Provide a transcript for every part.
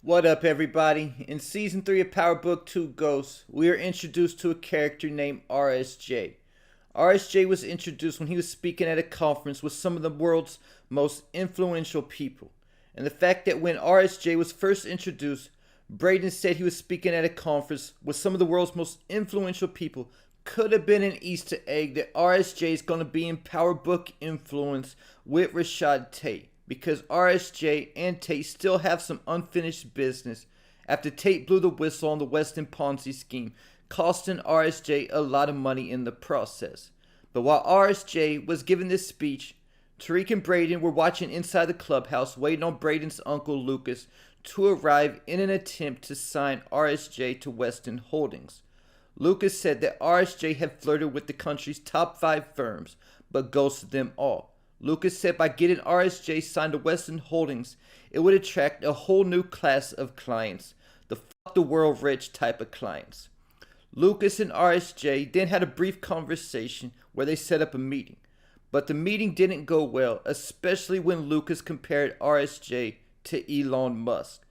What up, everybody? In Season 3 of Power Book 2 Ghosts, we are introduced to a character named RSJ. RSJ was introduced when he was speaking at a conference with some of the world's most influential people. And the fact that when RSJ was first introduced, Braden said he was speaking at a conference with some of the world's most influential people could have been an Easter egg that RSJ is going to be in Power Book Influence with Rashad Tate. Because RSJ and Tate still have some unfinished business after Tate blew the whistle on the Weston Ponzi scheme, costing RSJ a lot of money in the process. But while RSJ was giving this speech, Tariq and Braden were watching inside the clubhouse, waiting on Braden's uncle Lucas to arrive in an attempt to sign RSJ to Weston Holdings. Lucas said that RSJ had flirted with the country's top 5 firms, but ghosted them all. Lucas said by getting RSJ signed to Weston Holdings, it would attract a whole new class of clients, the fuck the world rich type of clients. Lucas and RSJ then had a brief conversation where they set up a meeting. But the meeting didn't go well, especially when Lucas compared RSJ to Elon Musk.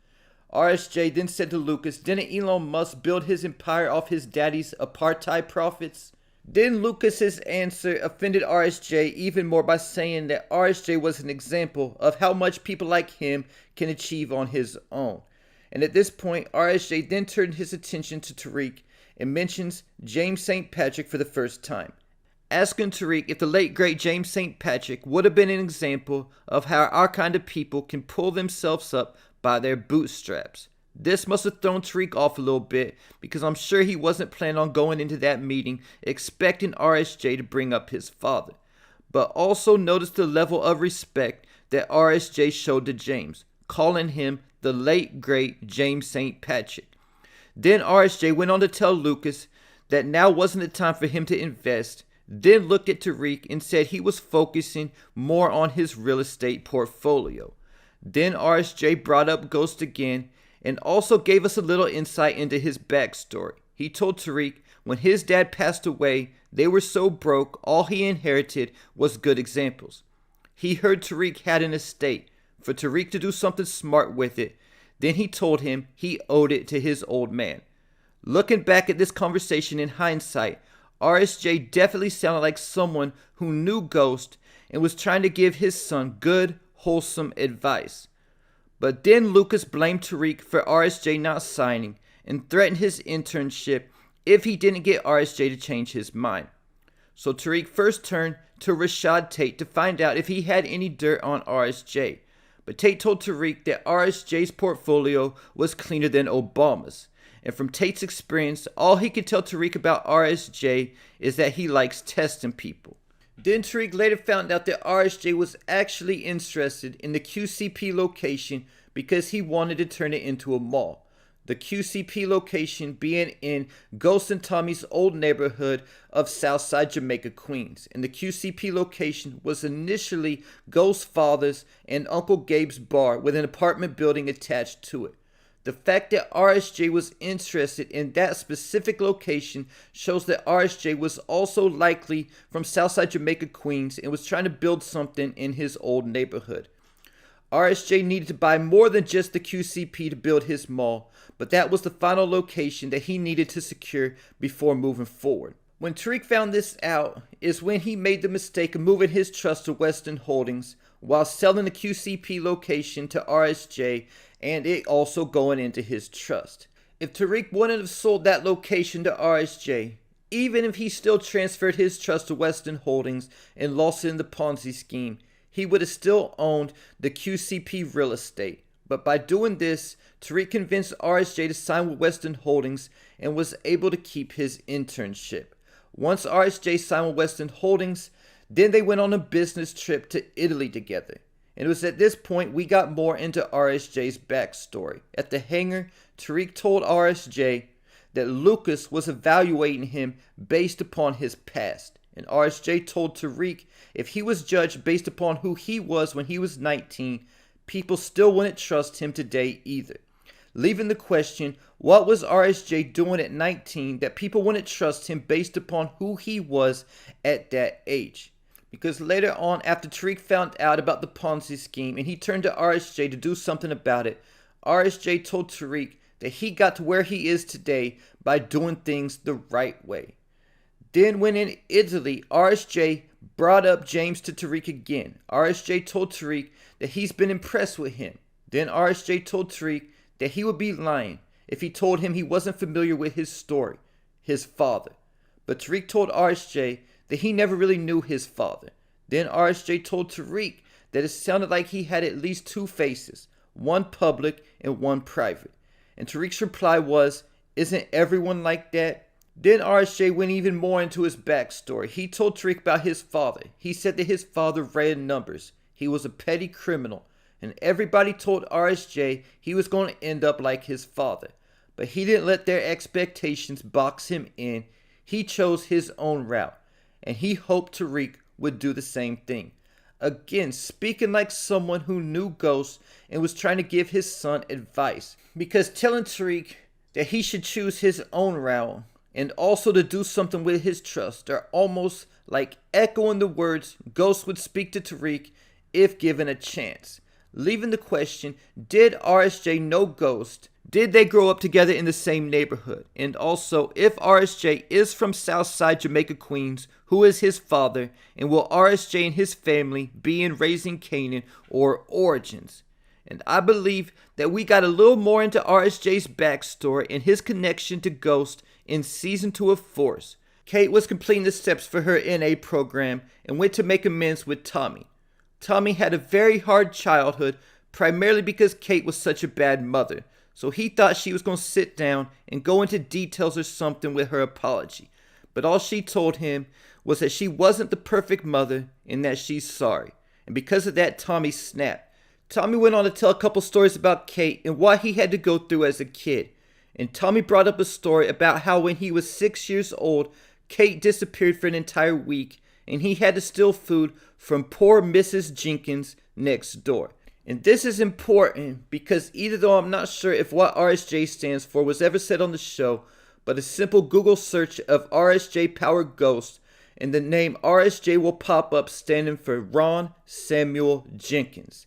RSJ then said to Lucas, didn't Elon Musk build his empire off his daddy's apartheid profits? Then Lucas's answer offended RSJ even more by saying that RSJ was an example of how much people like him can achieve on his own. And at this point, RSJ then turned his attention to Tariq and mentions James St. Patrick for the first time, asking Tariq if the late great James St. Patrick would have been an example of how our kind of people can pull themselves up by their bootstraps. This must have thrown Tariq off a little bit because I'm sure he wasn't planning on going into that meeting expecting RSJ to bring up his father. But also notice the level of respect that RSJ showed to James, calling him the late great James St. Patrick. Then RSJ went on to tell Lucas that now wasn't the time for him to invest, then looked at Tariq and said he was focusing more on his real estate portfolio. Then RSJ brought up Ghost again and also gave us a little insight into his backstory. He told Tariq when his dad passed away, they were so broke, all he inherited was good examples. He heard Tariq had an estate, for Tariq to do something smart with it. Then he told him he owed it to his old man. Looking back at this conversation in hindsight, RSJ definitely sounded like someone who knew Ghost and was trying to give his son good, wholesome advice. But then Lucas blamed Tariq for RSJ not signing and threatened his internship if he didn't get RSJ to change his mind. So Tariq first turned to Rashad Tate to find out if he had any dirt on RSJ. But Tate told Tariq that RSJ's portfolio was cleaner than Obama's. And from Tate's experience, all he could tell Tariq about RSJ is that he likes testing people. Then Tariq later found out that RSJ was actually interested in the QCP location because he wanted to turn it into a mall. The QCP location being in Ghost and Tommy's old neighborhood of Southside Jamaica, Queens. And the QCP location was initially Ghost's father's and Uncle Gabe's bar with an apartment building attached to it. The fact that RSJ was interested in that specific location shows that RSJ was also likely from Southside Jamaica, Queens, and was trying to build something in his old neighborhood. RSJ needed to buy more than just the QCP to build his mall, but that was the final location that he needed to secure before moving forward. When Tariq found this out is when he made the mistake of moving his trust to Weston Holdings while selling the QCP location to RSJ and it also going into his trust. If Tariq wouldn't have sold that location to RSJ, even if he still transferred his trust to Weston Holdings and lost it in the Ponzi scheme, he would have still owned the QCP real estate. But by doing this, Tariq convinced RSJ to sign with Weston Holdings and was able to keep his internship. Once RSJ signed with Weston Holdings, then they went on a business trip to Italy together. And it was at this point we got more into RSJ's backstory. At the hangar, Tariq told RSJ that Lucas was evaluating him based upon his past. And RSJ told Tariq if he was judged based upon who he was when he was 19, people still wouldn't trust him today either. Leaving the question, what was RSJ doing at 19 that people wouldn't trust him based upon who he was at that age? Because later on, after Tariq found out about the Ponzi scheme and he turned to RSJ to do something about it, RSJ told Tariq that he got to where he is today by doing things the right way. Then when in Italy, RSJ brought up James to Tariq again. RSJ told Tariq that he's been impressed with him. Then RSJ told Tariq that he would be lying if he told him he wasn't familiar with his story, his father. But Tariq told RSJ that he never really knew his father. Then RSJ told Tariq that it sounded like he had at least two faces, one public and one private. And Tariq's reply was, "Isn't everyone like that?" Then RSJ went even more into his backstory. He told Tariq about his father. He said that his father ran numbers. He was a petty criminal. And everybody told RSJ he was going to end up like his father. But he didn't let their expectations box him in. He chose his own route. And he hoped Tariq would do the same thing. Again, speaking like someone who knew ghosts and was trying to give his son advice. Because telling Tariq that he should choose his own route and also to do something with his trust are almost like echoing the words ghosts would speak to Tariq if given a chance. Leaving the question, did RSJ know Ghost? Did they grow up together in the same neighborhood? And also, if RSJ is from Southside Jamaica, Queens, who is his father? And will RSJ and his family be in Raising Canaan or Origins? And I believe that we got a little more into RSJ's backstory and his connection to Ghost in Season 2 of Force. Kate was completing the steps for her NA program and went to make amends with Tommy. Tommy had a very hard childhood, primarily because Kate was such a bad mother. So he thought she was going to sit down and go into details or something with her apology. But all she told him was that she wasn't the perfect mother and that she's sorry. And because of that, Tommy snapped. Tommy went on to tell a couple stories about Kate and what he had to go through as a kid. And Tommy brought up a story about how when he was 6 years old, Kate disappeared for an entire week and he had to steal food from poor Mrs. Jenkins next door. And this is important because even though I'm not sure if what RSJ stands for was ever said on the show, but a simple Google search of RSJ Power Ghost and the name RSJ will pop up standing for Ron Samuel Jenkins.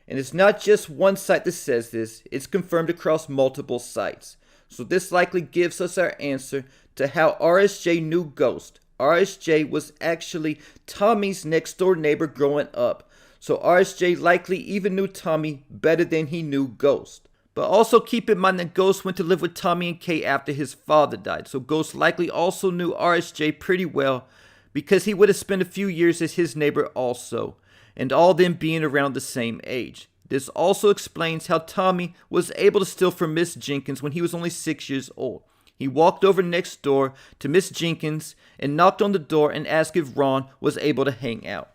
And it's not just one site that says this, it's confirmed across multiple sites. So this likely gives us our answer to how RSJ knew Ghost. RSJ was actually Tommy's next door neighbor growing up. So RSJ likely even knew Tommy better than he knew Ghost. But also keep in mind that Ghost went to live with Tommy and Kate after his father died. So Ghost likely also knew RSJ pretty well because he would have spent a few years as his neighbor also. And all them being around the same age. This also explains how Tommy was able to steal from Miss Jenkins when he was only 6 years old. He walked over next door to Miss Jenkins and knocked on the door and asked if Ron was able to hang out.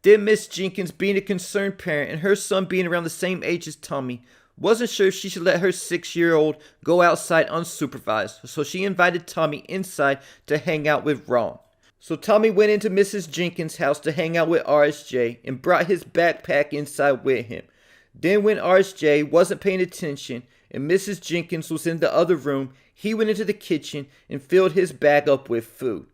Then Miss Jenkins, being a concerned parent and her son being around the same age as Tommy, wasn't sure if she should let her 6-year-old go outside unsupervised, so she invited Tommy inside to hang out with Ron. So Tommy went into Mrs. Jenkins' house to hang out with RSJ and brought his backpack inside with him. Then when RSJ wasn't paying attention and Mrs. Jenkins was in the other room, he went into the kitchen and filled his bag up with food.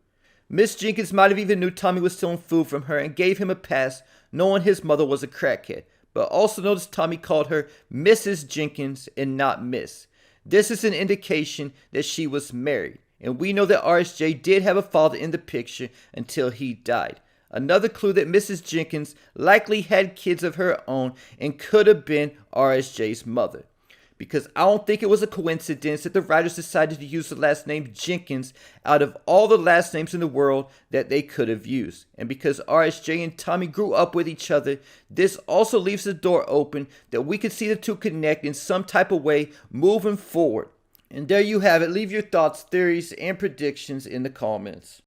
Miss Jenkins might have even knew Tommy was stealing food from her and gave him a pass, knowing his mother was a crackhead, but also noticed Tommy called her Mrs. Jenkins and not Miss. This is an indication that she was married, and we know that RSJ did have a father in the picture until he died. Another clue that Mrs. Jenkins likely had kids of her own and could have been RSJ's mother. Because I don't think it was a coincidence that the writers decided to use the last name Jenkins out of all the last names in the world that they could have used. And because RSJ and Tommy grew up with each other, this also leaves the door open that we could see the two connect in some type of way moving forward. And there you have it. Leave your thoughts, theories, and predictions in the comments.